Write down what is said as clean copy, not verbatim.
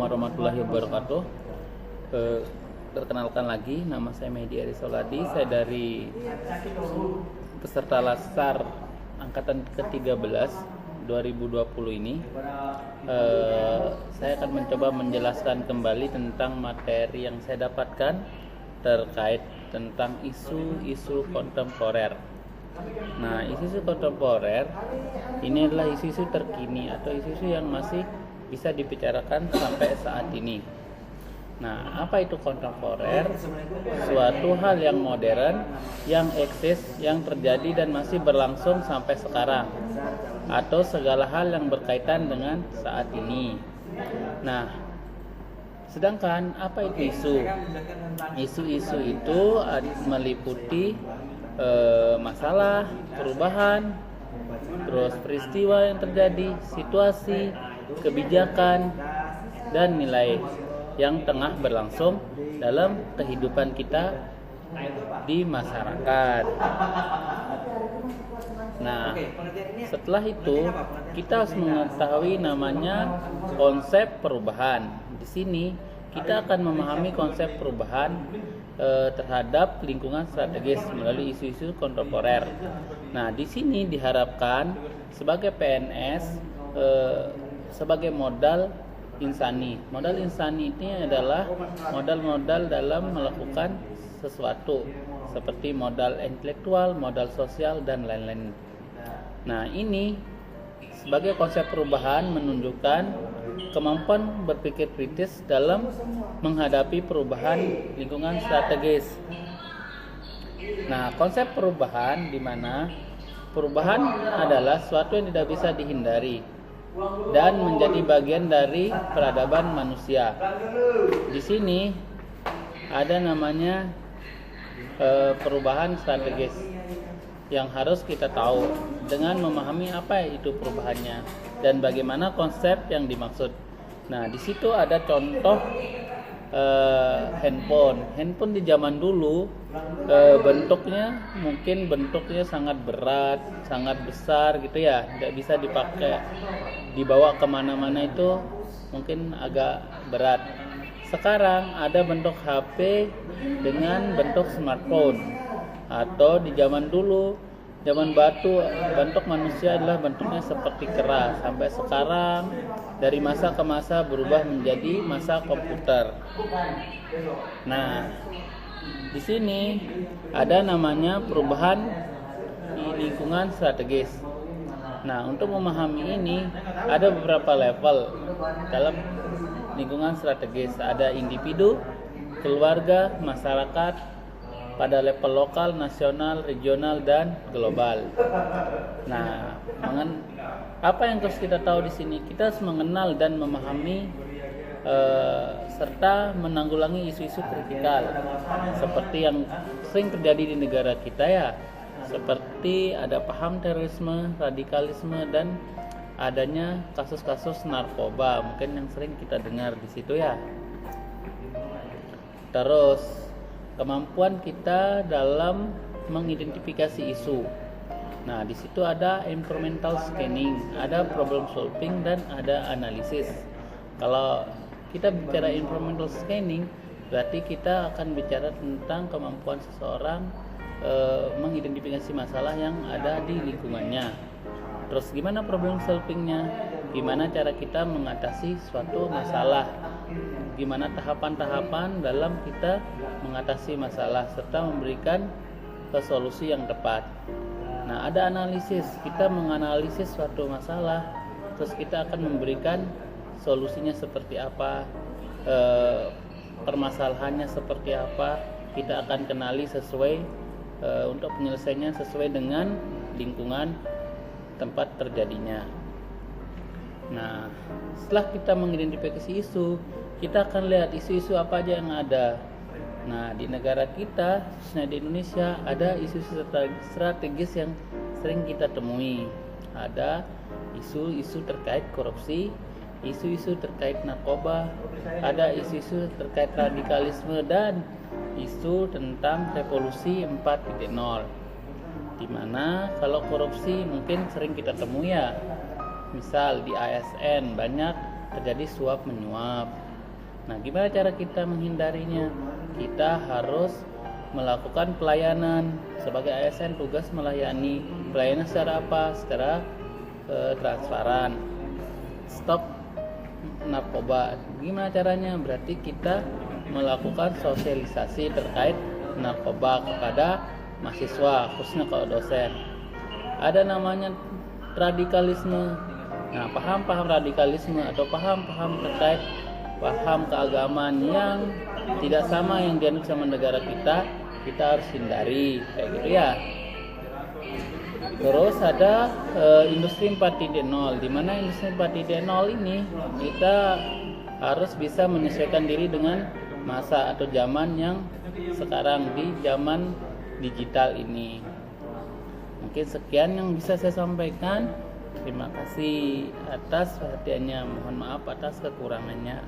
warahmatullahi wabarakatuh. Perkenalkan lagi, nama saya Mehdi Arisoladi. Saya dari peserta Laskar angkatan ke-13 2020 ini. Saya akan mencoba menjelaskan kembali tentang materi yang saya dapatkan terkait tentang isu-isu kontemporer. Nah, isu-isu kontemporer ini adalah isu-isu terkini atau isu-isu yang masih bisa dibicarakan sampai saat ini. Nah, apa itu kontemporer? Suatu hal yang modern, yang eksis, yang terjadi dan masih berlangsung sampai sekarang, atau segala hal yang berkaitan dengan saat ini. Nah, sedangkan apa itu isu? Isu-isu itu meliputi masalah, perubahan, terus peristiwa yang terjadi, situasi, kebijakan, dan nilai yang tengah berlangsung dalam kehidupan kita di masyarakat. Nah, setelah itu kita harus mengetahui namanya konsep perubahan. Di sini kita akan memahami konsep perubahan terhadap lingkungan strategis melalui isu-isu kontemporer. Nah, di sini diharapkan sebagai PNS sebagai modal insani. Modal insani ini adalah modal-modal dalam melakukan sesuatu, seperti modal intelektual, modal sosial, dan lain-lain. Nah, ini sebagai konsep perubahan menunjukkan kemampuan berpikir kritis dalam menghadapi perubahan lingkungan strategis. Nah, konsep perubahan di mana perubahan adalah sesuatu yang tidak bisa dihindari dan menjadi bagian dari peradaban manusia. Di sini ada namanya perubahan strategis yang harus kita tahu dengan memahami apa itu perubahannya dan bagaimana konsep yang dimaksud. Nah, di situ ada contoh handphone di zaman dulu, bentuknya sangat berat, sangat besar gitu ya, tidak bisa dipakai, dibawa kemana-mana itu mungkin agak berat. Sekarang ada bentuk HP dengan bentuk smartphone, atau di zaman dulu, zaman batu, bentuk manusia adalah bentuknya seperti kera. Sampai sekarang dari masa ke masa berubah menjadi masa komputer. Nah, di sini ada namanya perubahan di lingkungan strategis. Nah, untuk memahami ini ada beberapa level dalam lingkungan strategis. Ada individu, keluarga, masyarakat, pada level lokal, nasional, regional, dan global. Nah, apa yang harus kita tahu di sini? Kita harus mengenal dan memahami serta menanggulangi isu-isu kritikal seperti yang sering terjadi di negara kita ya, seperti ada paham terorisme, radikalisme, dan adanya kasus-kasus narkoba, mungkin yang sering kita dengar di situ ya. Terus kemampuan kita dalam mengidentifikasi isu. Nah, di situ ada environmental scanning, ada problem solving, dan ada analisis. Kalau kita bicara environmental scanning, berarti kita akan bicara tentang kemampuan seseorang mengidentifikasi masalah yang ada di lingkungannya. Terus gimana problem solvingnya? Gimana cara kita mengatasi suatu masalah? Gimana tahapan-tahapan dalam kita mengatasi masalah serta memberikan solusi yang tepat. Nah, ada analisis. Kita menganalisis suatu masalah, terus kita akan memberikan solusinya seperti apa, permasalahannya seperti apa. Kita akan kenali sesuai untuk penyelesaiannya sesuai dengan lingkungan tempat terjadinya. Nah, setelah kita mengidentifikasi isu, kita akan lihat isu-isu apa aja yang ada. Nah, di negara kita, khususnya di Indonesia, ada isu-isu strategis yang sering kita temui. Ada isu-isu terkait korupsi, isu-isu terkait narkoba, ada isu-isu terkait radikalisme, dan isu tentang revolusi 4.0. Dimana kalau korupsi mungkin sering kita temui ya, misal di ASN banyak terjadi suap menyuap, Nah, gimana cara kita menghindarinya? Kita harus melakukan pelayanan. Sebagai ASN, tugas melayani. Pelayanan secara apa? Secara transparan. Stop narkoba. Gimana caranya? Berarti kita melakukan sosialisasi terkait narkoba kepada mahasiswa, khususnya kalau dosen. Ada namanya radikalisme. Nah, paham-paham radikalisme atau paham-paham terkait paham keagamaan yang tidak sama yang dianut sama negara kita harus hindari, kayak gitu ya. Terus ada industri 4.0, di mana industri 4.0 ini kita harus bisa menyesuaikan diri dengan masa atau zaman yang sekarang, di zaman digital ini. Mungkin sekian yang bisa saya sampaikan. Terima kasih atas perhatiannya. Mohon maaf atas kekurangannya.